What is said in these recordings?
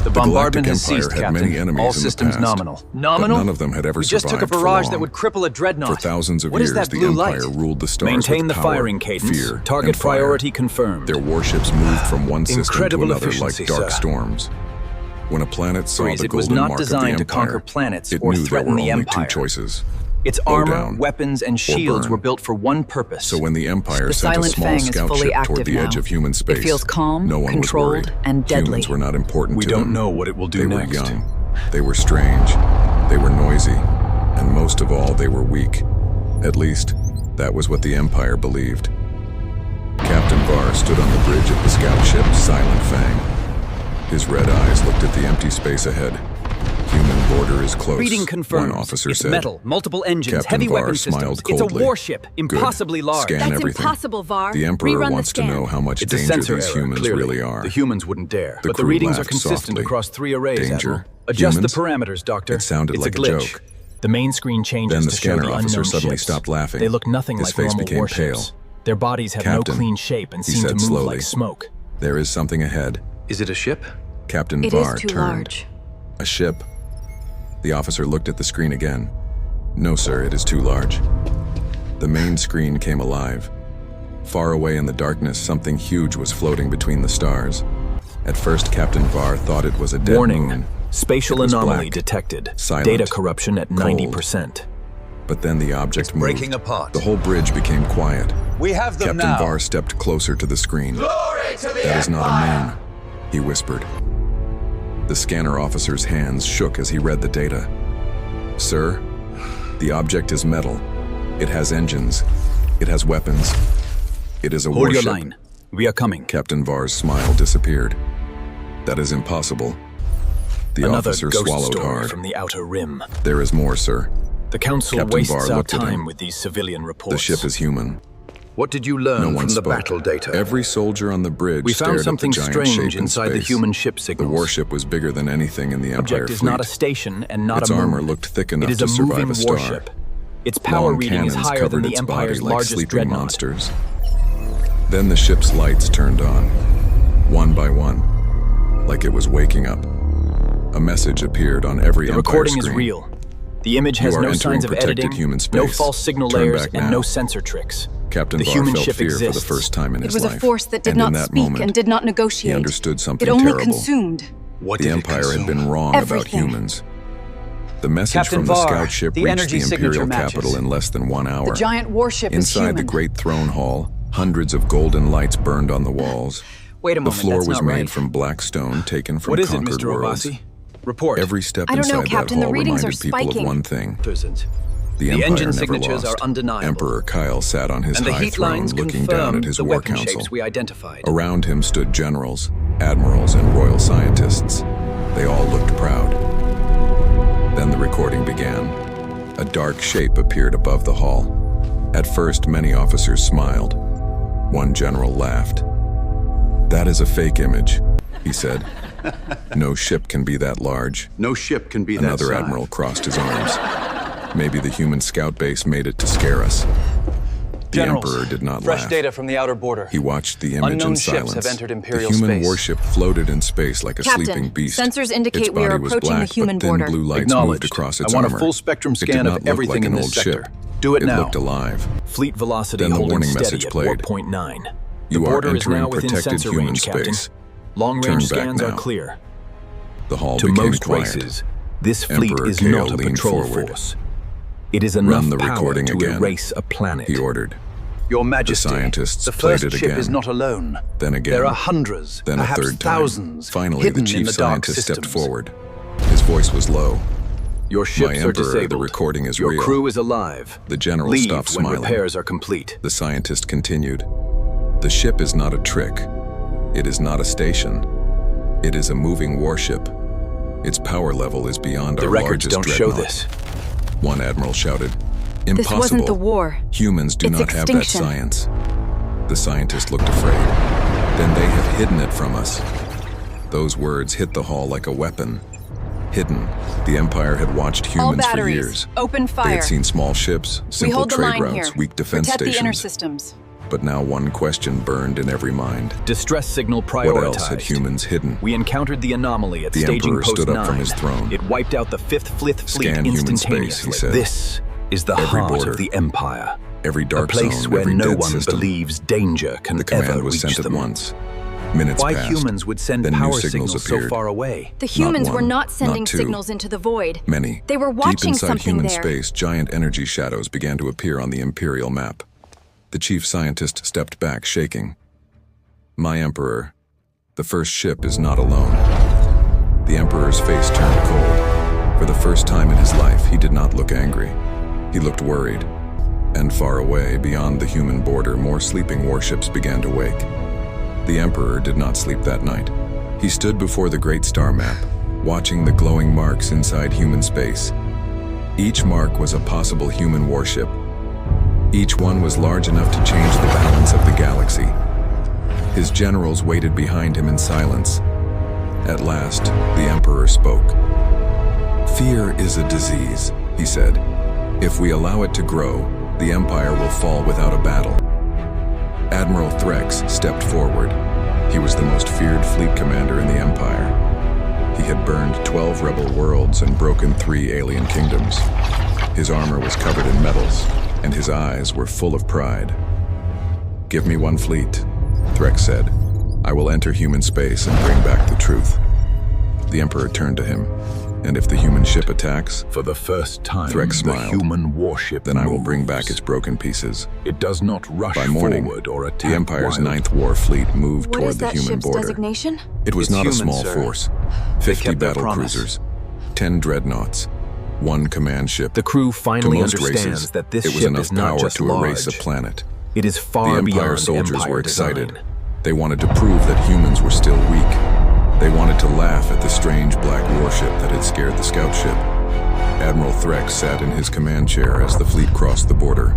The bombardment has Galactic ceased, Empire had many Captain. enemies All in the systems past, nominal. but Nominal? none of them had ever We just took a survived for barrage long. that would cripple a dreadnought. For thousands of What is years, that the blue Empire light? ruled the stars Maintain with the power, firing cadence. fear, Target and fire. priority confirmed. Their warships moved from one system to Incredible another like efficiency, dark sir. storms. When a planet saw the It was golden not mark of the designed to Empire, conquer planets it or knew there threaten were the only Empire. two choices. Its Bow armor, down weapons, and shields burn. were built for one purpose. So when the Empire The sent a Silent small Fang is scout fully ship active toward the now. edge of human space, It feels calm, no one controlled, was worried. and deadly. Humans were not important We to don't them. know what it will do They next. were young. They were strange. They were noisy. And most of all, they were weak. At least, that was what the Empire believed. Captain Var stood on the bridge of the scout ship Silent Fang. His red eyes looked at the empty space ahead. Human border is close, Reading confirmed. one officer It's said. metal, multiple engines, Captain heavy Var weapon smiled systems. It's a coldly. warship, impossibly large. Scan That's everything. impossible, Var. The Emperor Rerun the wants to scan. know how much It's a danger sensor these error, humans clearly. really are. The humans wouldn't dare. The But the crew readings are laughed consistent softly. across 3 arrays, Danger. Admiral. Adjust Humans? the parameters, Doctor. It sounded It's like a glitch. joke. The main screen changes Then the to show scanner the officer unknown suddenly ships. stopped laughing. They look nothing His like face normal became warships. pale. Their bodies have Captain, no clean shape and he seem to said move slowly. like smoke. There is something ahead. Is it a ship? Captain It Var is too turned. large. A ship? The officer looked at the screen again. No, sir, it is too large. The main screen came alive. Far away in the darkness, something huge was floating between the stars. At first, Captain Var thought it was a dead Warning. moon. Spatial It was anomaly black, detected. silent, Data corruption at cold. 90%. But then the object moved. breaking apart. The whole bridge became quiet. We have them Captain now. Var stepped closer to the screen. That is not a moon, he whispered. The scanner officer's hands shook as he read the data. Sir, the object is metal. It has engines. It has weapons. It is a Hold warship. your line. We are coming. Captain Var's smile disappeared. That is impossible. The Another officer ghost swallowed story hard. from the Outer Rim. There is more, sir. The Council Captain wastes Var our looked at him. time with these civilian reports. The ship is human. What did you learn No one from the spoke. battle data? Every soldier on the bridge We stared found at something the giant strange shape in inside the space. human ship The signals. warship was bigger than anything in the Empire Object is fleet. not a station and not Its a moon. armor looked thick enough It is to a survive moving a star. warship. Its power Long reading is cannons higher than covered the its body Empire's like largest sleeping dreadnought. monsters. Then the ship's lights turned on, one by one, like it was waking up. A message appeared on every The Empire recording is screen. real. The image has You are no entering signs of protected editing, human no space. false signal Turn layers, back and now. no sensor tricks. Captain The Var human felt ship fear for the exists. first time in It his was life. a force that did And not in that speak moment, and did not negotiate. he understood something It only terrible. consumed. What The did it Empire had consume? been wrong about Everything. humans. The message Captain from the Var, scout ship the reached energy the signature Imperial matches. capital in less than 1 hour. The giant warship is Inside human. the great throne hall, hundreds of golden lights burned on the walls. Wait a The moment, floor that's was not made right. from black stone taken from What is it, conquered Mr. worlds. Obasi? Report. Every step I don't know, inside Captain, that the hall readings are reminded people of spiking. one thing. Present. The Empire engine never signatures lost. are undeniable. Emperor Kyle sat on his And the high heat throne lines looking down confirm at his the war weapon council. shapes we identified. Around him stood generals, admirals, and royal scientists. They all looked proud. Then the recording began. A dark shape appeared above the hall. At first, many officers smiled. One general laughed. "That is a fake image," he said. "No ship can be that large." No ship can be that Another size. admiral crossed his arms. Maybe the human scout base made it to scare us. The Generals, Emperor did not fresh laugh. data from the outer border. He watched the image Unknown in ships silence. have entered Imperial the human space. warship floated in space like a Captain, sleeping beast. sensors indicate Its we are body was approaching the black, human but thin border. blue lights moved Acknowledged. across its I want armor. a full spectrum It did scan not of look everything like in an this old sector. ship. Do it It now. looked alive. Fleet velocity Then the holding warning steady message at played. warp 9. The You are border is entering now within protected sensor human range, Captain. space. Long-range Turn back scans are now. clear. The hall To became most quiet. races, this fleet Emperor is Kale not a leaned patrol forward. force. It is enough Run the power recording to again, erase a planet. he ordered. Your Majesty, scientists the played first it ship again. is not alone. Then again. There are hundreds, Then a perhaps third time. thousands, Finally, hidden the in chief the dark scientist stepped systems. forward. His voice was low. Your ships are Emperor, the disabled. recording is Your real. crew is alive. The general Leave stopped when smiling. repairs are complete. The scientist continued. The ship is not a trick. It is not a station. It is a moving warship. Its power level is beyond The our records largest don't show dreadnought. this. One admiral shouted. Impossible. This wasn't the war. Humans do It's not have that extinction. science. The scientist looked afraid. Then they have hidden it from us. Those words hit the hall like a weapon. Hidden. The Empire had watched All humans for batteries, years. open They fire. had seen small ships, We simple hold the trade line routes, here. weak defense Protect the inner stations. systems. But now one question burned in every mind. Distress signal prioritized. What else had humans hidden? We encountered the anomaly at The staging Emperor post stood up 9. from his throne. It wiped out the 5th Fleet Scan human instantaneously. space, he said. This is the Every heart border, of the Empire. Every A dark place zone, where every no dead one system. believes danger can The command ever was reach sent at them. once. Minutes Why passed. humans would send Then new power signals signals so appeared. far away? The humans Not were one, not sending not two. signals into the void. Many. They were Deep watching inside something human there. space, giant energy shadows began to appear on the Imperial map. The chief scientist stepped back, shaking. My Emperor, the first ship is not alone. The Emperor's face turned cold. For the first time in his life, he did not look angry. He looked worried. And far away, beyond the human border, more sleeping warships began to wake. The Emperor did not sleep that night. He stood before the Great Star Map, watching the glowing marks inside human space. Each mark was a possible human warship. Each one was large enough to change the balance of the galaxy. His generals waited behind him in silence. At last, the Emperor spoke. "Fear is a disease," he said. "If we allow it to grow, the Empire will fall without a battle." Admiral Threx stepped forward. He was the most feared fleet commander in the Empire. He had burned 12 rebel worlds and broken 3 alien kingdoms. His armor was covered in metals, and his eyes were full of pride. "Give me one fleet," Threx said. "I will enter human space and bring back the truth." The Emperor turned to him. "And if the human ship attacks, For the first time, Threx the smiled. human warship then I will moves. bring back its broken pieces." It does not rush By morning, forward or attack the Empire's wild. 9th War Fleet moved What toward is the that human ship's border. designation? It was It's not a human, small sir. force. They 50 kept their battle promise. cruisers, 10 dreadnoughts, 1 command ship. The crew To finally most understands races, that this it was ship enough is not power just to erase a large. planet. It is The far Empire beyond soldiers Empire were excited. design. They wanted to prove that humans were still weak. They wanted to laugh at the strange black warship that had scared the scout ship. Admiral Threx sat in his command chair as the fleet crossed the border.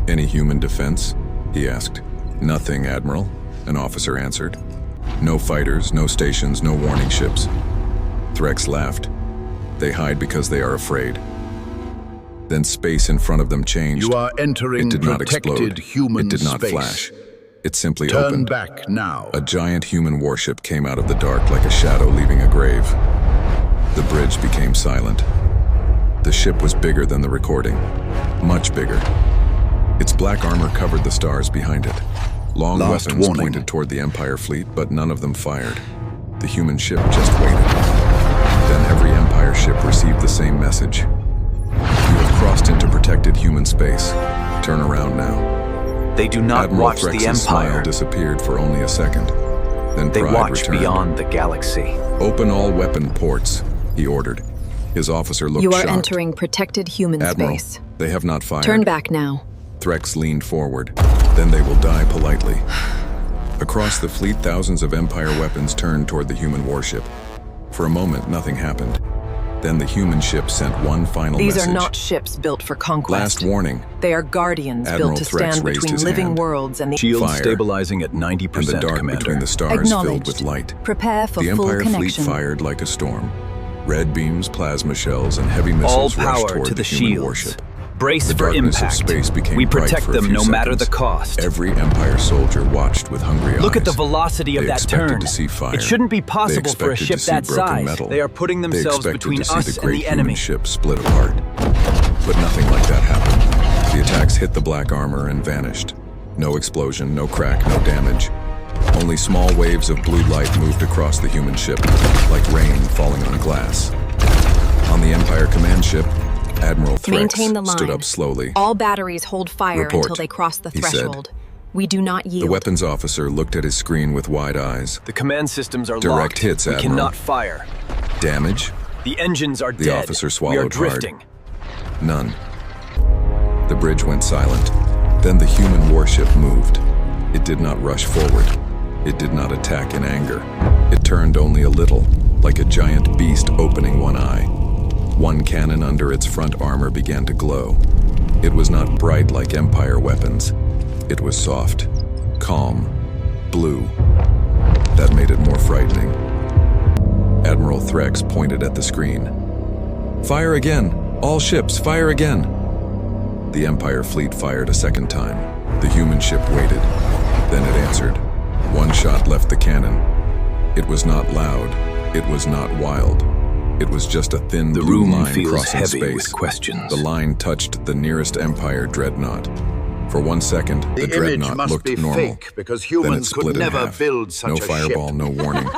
"Any human defense?" he asked. "Nothing, Admiral," an officer answered. "No fighters, no stations, no warning ships." Threx laughed. "They hide because they are afraid." Then space in front of them changed. You are entering It did not protected explode. human It did not space. flash. It simply Turn opened. back now. A giant human warship came out of the dark like a shadow leaving a grave. The bridge became silent. The ship was bigger than the recording. Much bigger. Its black armor covered the stars behind it. Long Last weapons warning. pointed toward the Empire fleet, but none of them fired. The human ship just waited. Then every Empire ship received the same message. "You have crossed into protected human space. Turn around now." They do not Admiral watch Threx's the Empire. smile disappeared for only a second. Then They pride watch returned. beyond the galaxy. "Open all weapon ports," he ordered. His officer looked You are shocked. entering protected human "Admiral, space. they have not fired." Turn back now. Threx leaned forward. "Then they will die politely." Across the fleet, thousands of Empire weapons turned toward the human warship. For a moment, nothing happened. Then the human ship sent one final These message. are not ships built for conquest. Last warning. They are guardians Admiral built to Threx stand raised between his living hand. worlds and the Shield Fire. stabilizing at And 90%, the dark Commander. between the stars filled Acknowledged. with light. Prepare for The full Empire fleet connection. fired like a storm. Red beams, plasma shells, and heavy All missiles rushed power toward to the human shields. warship. Brace The for darkness of impact. space became We bright protect for a them few no matter the seconds. cost. Every Empire soldier watched with hungry eyes. Look at the velocity of They that expected turn. to see fire. It shouldn't be They possible for a expected ship to see that broken size. metal. They are putting They themselves expected between to see us the and great the human enemy. ship split apart. But nothing like that happened. The attacks hit the black armor and vanished. No explosion, no crack, no damage. Only small waves of blue light moved across the human ship, like rain falling on glass. On the Empire command ship, Admiral Threx Maintain the line. stood up slowly. All batteries hold fire Report, until they cross the he said. threshold. We do not yield. The weapons officer looked at his screen with wide eyes. The command systems are Direct locked. hits, We Admiral. cannot fire. Damage? The engines are The dead. officer We are swallowed hard. drifting. None. The bridge went silent. Then the human warship moved. It did not rush forward. It did not attack in anger. It turned only a little, like a giant beast opening one eye. One cannon under its front armor began to glow. It was not bright like Empire weapons. It was soft, calm, blue. That made it more frightening. Admiral Threx pointed at the screen. "Fire again! All ships, fire again!" The Empire fleet fired a second time. The human ship waited. Then it answered. One shot left the cannon. It was not loud. It was not wild. It was just a thin The blue room line feels crossing heavy space. with questions. The line touched the nearest Empire dreadnought. For 1 second, the The image dreadnought must looked be normal. fake, because Then it humans split could in never half. build such No a fireball, ship. no warning.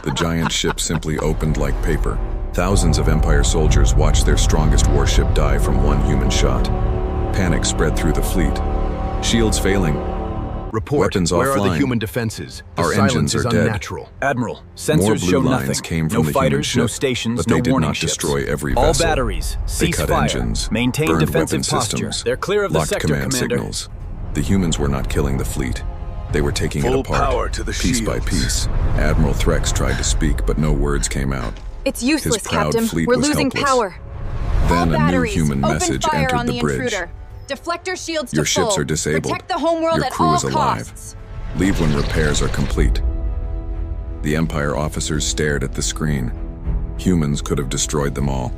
The giant ship simply opened like paper. Thousands of Empire soldiers watched their strongest warship die from one human shot. Panic spread through the fleet. Shields failing. Report. Weapons Where are the offline. human defenses? The Our silence engines is are dead. unnatural. Admiral, More sensors blue show lines nothing. came from No the human fighters, ship, no stations, but no they did warning not ships. destroy every All vessel. batteries, They cease cut fire. engines, Maintain burned defensive weapon posture. systems, They're clear of the locked sector, command Commander. signals. The humans were not killing the fleet. They were taking it Full apart, power to the piece by shields. piece. Admiral Threx tried to speak, but no words came out. It's useless, His proud Captain. fleet We're was losing helpless. power. Then All a new batteries, human open message fire entered on the the bridge. intruder. Deflector shields Your to ships full. are disabled. Protect the homeworld Your at crew all is alive. costs. Leave when repairs are complete. The Empire officers stared at the screen. Humans could have destroyed them all,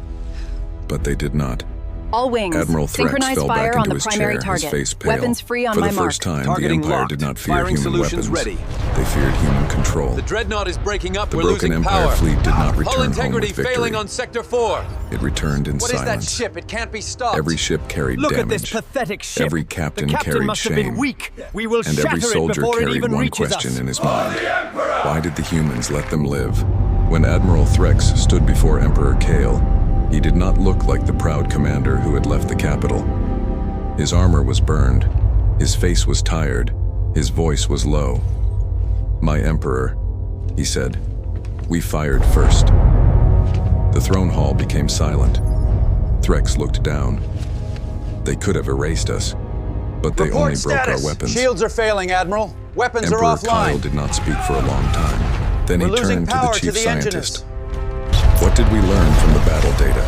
but they did not. All wings. Admiral Threx Synchronize fell back fire on into the his primary chair, target. his face pale. Weapons free on For my the mark. first time, Targeting the Empire locked. did not fear Firing human solutions weapons. ready. They feared human control. The dreadnought is breaking up. The We're broken losing Empire power. fleet did not Hull return home integrity with victory. failing on Sector 4. It returned in What is that silence. ship? It can't be stopped. Every ship carried Look damage. at this pathetic ship. Every captain the captain carried must have shame. been weak. We will And shatter every soldier it before it carried even one reaches question us. in his mind. Why did the humans let them live? When Admiral Threx stood before Emperor Kale, he did not look like the proud commander who had left the capital. His armor was burned. His face was tired. His voice was low. "My Emperor," he said, "we fired first." The throne hall became silent. Threx looked down. They could have erased us, but they only broke our weapons. Shields are failing, Admiral. Weapons Emperor are Kyle offline. did not speak for a long time. Then We're he losing turned to the power to chief the scientist. engines. What did we learn from the battle data?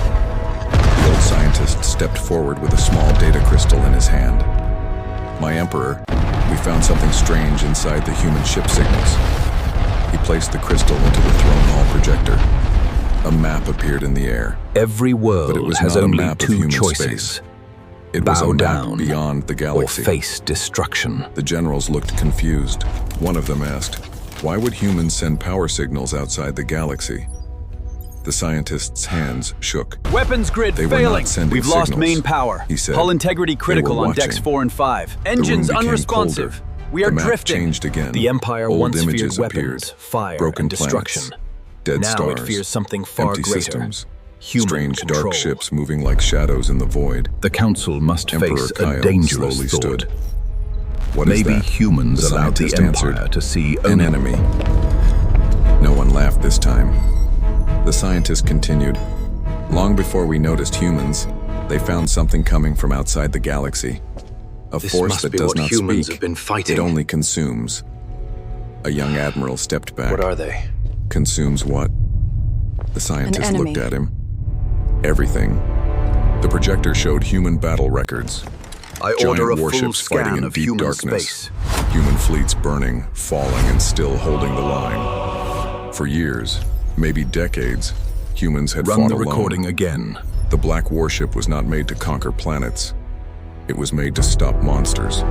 The old scientist stepped forward with a small data crystal in his hand. "My Emperor, we found something strange inside the human ship signals." He placed the crystal into the throne hall projector. A map appeared in the air. Every But it world was has not a only map of two human choices. space. It was a Bow map down beyond the or galaxy. face destruction. The generals looked confused. One of them asked, "Why would humans send power signals outside the galaxy?" The scientist's hands shook. Weapons grid They were failing. not sending We've lost signals, main power. he said. Hull integrity critical on decks watching. 4 and 5. The room Engines became unresponsive. colder. We are The map drifting. changed again. The Empire Old once images feared appeared. weapons, fire, Broken and destruction. planets, dead Now stars, it fears something far empty greater. systems, Human strange control. dark ships moving like shadows in the void. The Council must Emperor face Kyle a dangerous slowly thought. stood. "What is Maybe that?" humans The allowed the scientist Empire answered. to see "An only enemy." No one laughed this time. The scientist continued. "Long before we noticed humans, they found something coming from outside the galaxy. A This force must that be does what not humans speak. have been fighting. It only consumes." A young admiral stepped back. What are they? "Consumes what?" The scientist enemy. looked at him. "Everything." The projector showed human battle records. I Giant order a full warships fighting scan in of deep human darkness. space. Human fleets burning, falling, and still holding the line. For years, maybe decades, humans had Run fought the alone. recording again. The Black Warship was not made to conquer planets. It was made to stop monsters.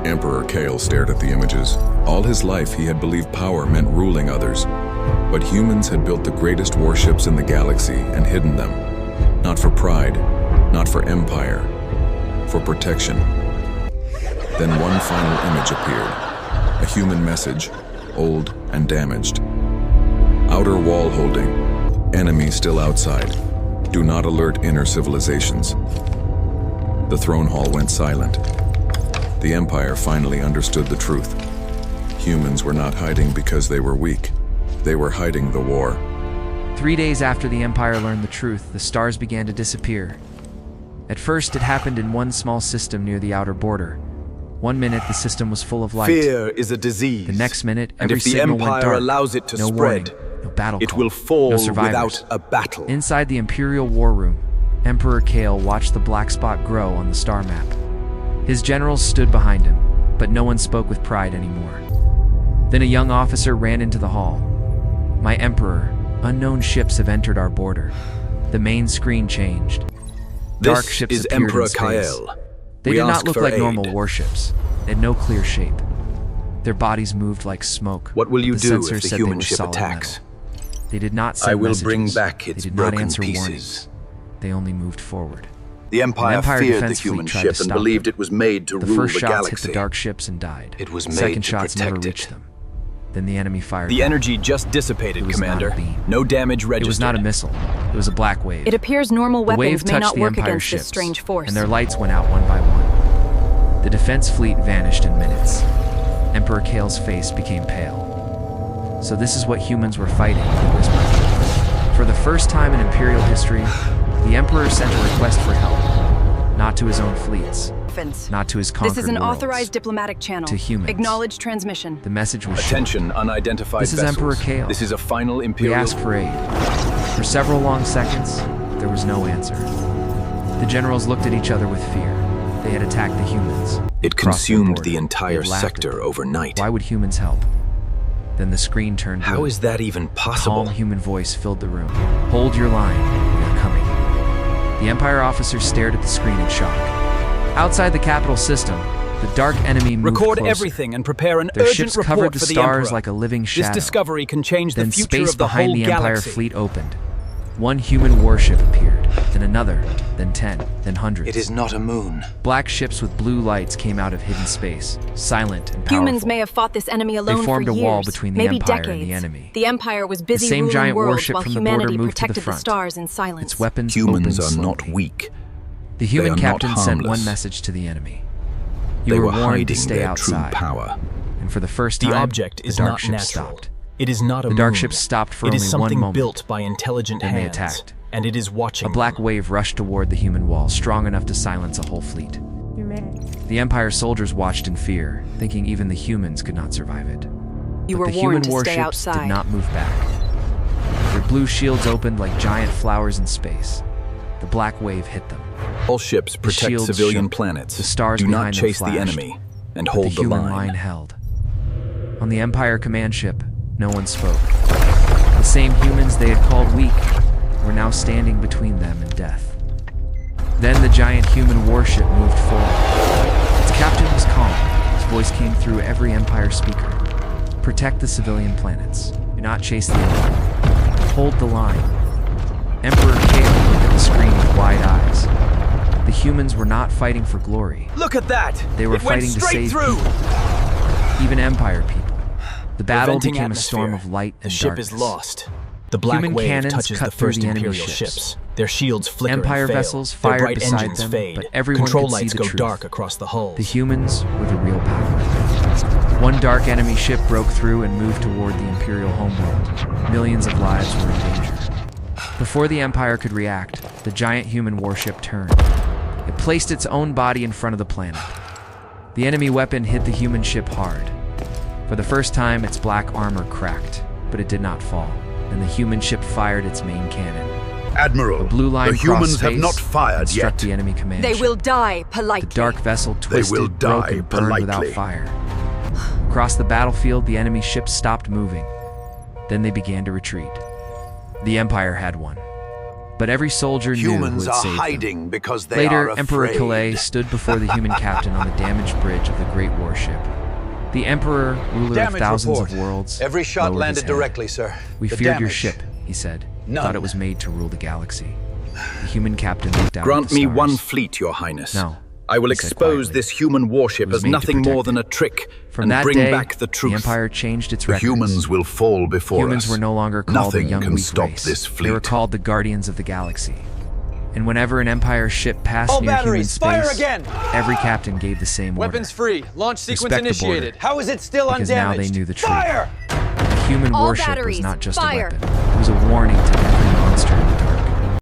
Emperor Kale stared at the images. All his life, he had believed power meant ruling others. But humans had built the greatest warships in the galaxy and hidden them. Not for pride, not for empire, for protection. Then one final image appeared. A human message, old and damaged. "Outer wall holding. Enemy still outside. Do not alert inner civilizations." The throne hall went silent. The Empire finally understood the truth. Humans were not hiding because they were weak. They were hiding the war. 3 days after the Empire learned the truth, the stars began to disappear. At first, it happened in one small system near the outer border. 1 minute, the system was full of light. Fear is a disease. The next minute, and every if the signal went Empire dark. allows it to No spread, warning, no battle it call, will fall no survivors. without a battle. Inside the Imperial War Room, Emperor Kale watched the black spot grow on the star map. His generals stood behind him, but no one spoke with pride anymore. Then a young officer ran into the hall. "My Emperor, unknown ships have entered our border." The main screen changed. Dark This ships is appeared Emperor in space. Kyle. They We did not ask look for like aid. normal warships. They had no clear shape. Their bodies moved like smoke. What will you The do sensor if the said they human were ship solid attacks? metal. They did not send I will messages. bring back its They did not broken answer pieces. warnings. They only moved forward. The Empire, Empire feared the defense human fleet tried ship to and stop believed them. it was made to The rule first the shots galaxy. hit the dark ships and died. It was made Second to shots never protect reached it. them. Then the enemy fired. The back. energy just dissipated, It was not Commander. a beam. No damage registered. It was not a missile. It was a black wave. It appears normal The wave weapons may touched not the work Empire against ships, this strange force. and their lights went out one by one. The defense fleet vanished in minutes. Emperor Kale's face became pale. So this is what humans were fighting, he whispered. For the first time in Imperial history, the Emperor sent a request for help. Not to his own fleets, not to his conquered This is an worlds. authorized diplomatic channel. To humans. Acknowledge transmission. The message was short. Attention, unidentified This is vessels. Emperor Kale. This is a final We Imperial... asked for aid. For several long seconds, there was no answer. The generals looked at each other with fear. They had attacked the humans. It crossed their consumed border. the entire They laughed at sector them. overnight. Why would humans help? Then the screen turned blue. How is that even A possible? calm human voice filled the room. Hold your line. We are coming. The Empire officers stared at the screen in shock. Outside the capital system, the dark enemy moved Record closer. everything and prepare an Their urgent ships report covered the for the stars Emperor. like a living shadow. This discovery can change the Then future space of the behind whole the Empire galaxy. fleet opened. One human warship appeared, then another, then 10, then hundreds. It is not a moon. Black ships with blue lights came out of hidden space, silent and powerful. Humans may have fought this enemy alone formed for a years, wall between the maybe Empire and decades. the enemy. The Empire was busy same ruling giant worlds warship while from the border humanity moved to the protected the front. stars in silence. Its weapons Humans opened are not slowly. weak. The human They are captain not sent one harmless. message to the enemy. You They were were warned hiding to stay their outside. true power. And for the first The time, object is the dark not ship natural. stopped. It is not a The dark moon. ship stopped for It only is one something moment. built by intelligent Then they hands. attacked. And it is watching A black them. wave rushed toward the human wall, strong enough to silence a whole fleet. The Empire soldiers watched in fear, thinking even the humans could not survive it. You But were the human warned to warships stay outside. did not move back. Their blue shields opened like giant flowers in space. The black wave hit them. All ships protect shields civilian shook. planets. The stars Do not behind them chase the flashed. enemy and But hold the human line. line held. On the Empire command ship, no one spoke. The same humans they had called weak were now standing between them and death. Then the giant human warship moved forward. Its captain was calm. His voice came through every Empire speaker. Protect the civilian planets. Do not chase the enemy. Hold the line. Emperor Kale looked at the screen with wide eyes. The humans were not fighting for glory. Look at that! They were It went fighting to straight save through! people. Even Empire people. The battle Preventing became a atmosphere. storm of light and The ship darkness. is lost. The black Human wave cannons touches cut the through first the enemy Imperial ships. ships. Their shields flicker Empire and fail. vessels Their fired bright beside engines them, fade. but everyone Control could see lights the go truth. dark across the hulls. The humans were the real power. One dark enemy ship broke through and moved toward the Imperial homeworld. Millions of lives were in danger. Before the Empire could react, the giant human warship turned. It placed its own body in front of the planet. The enemy weapon hit the human ship hard. For the first time, its black armor cracked, but it did not fall. And the human ship fired its main cannon. Admiral, A blue line the humans crossed have space not fired and struck yet. the enemy command They ship. will die politely. The dark vessel twisted, will broke, die and burned without politely. fire. Across the battlefield, the enemy ships stopped moving. Then they began to retreat. The Empire had won. But every soldier knew who Humans had are saved them. hiding because they Later, are Emperor afraid. Calais stood before the human captain on the damaged bridge of the Great Warship. The Emperor, ruler of Damage thousands report. of worlds, Every shot lowered landed his head. directly, sir. We The feared your damage. ship, he said. None. Thought it was made to rule the galaxy. The human captain looked out Grant at the me stars. one fleet, Your Highness. No, I will he said expose quietly. this human warship It was as made to nothing more protect than it. a trick From and that bring day, back the truth. the Empire changed its The records. humans will fall before Humans us. were no longer called Nothing the young can weak stop race. this They were fleet. called the Guardians of the Galaxy. And whenever an Empire ship passed All near human batteries, fire space, again! every captain gave the same order. Weapons free. Launch sequence Respect the border. initiated. How is it still Because now undamaged? they knew the truth. Fire! The human All warship was batteries, not just fire! a weapon. It was a warning to every monster in the dark.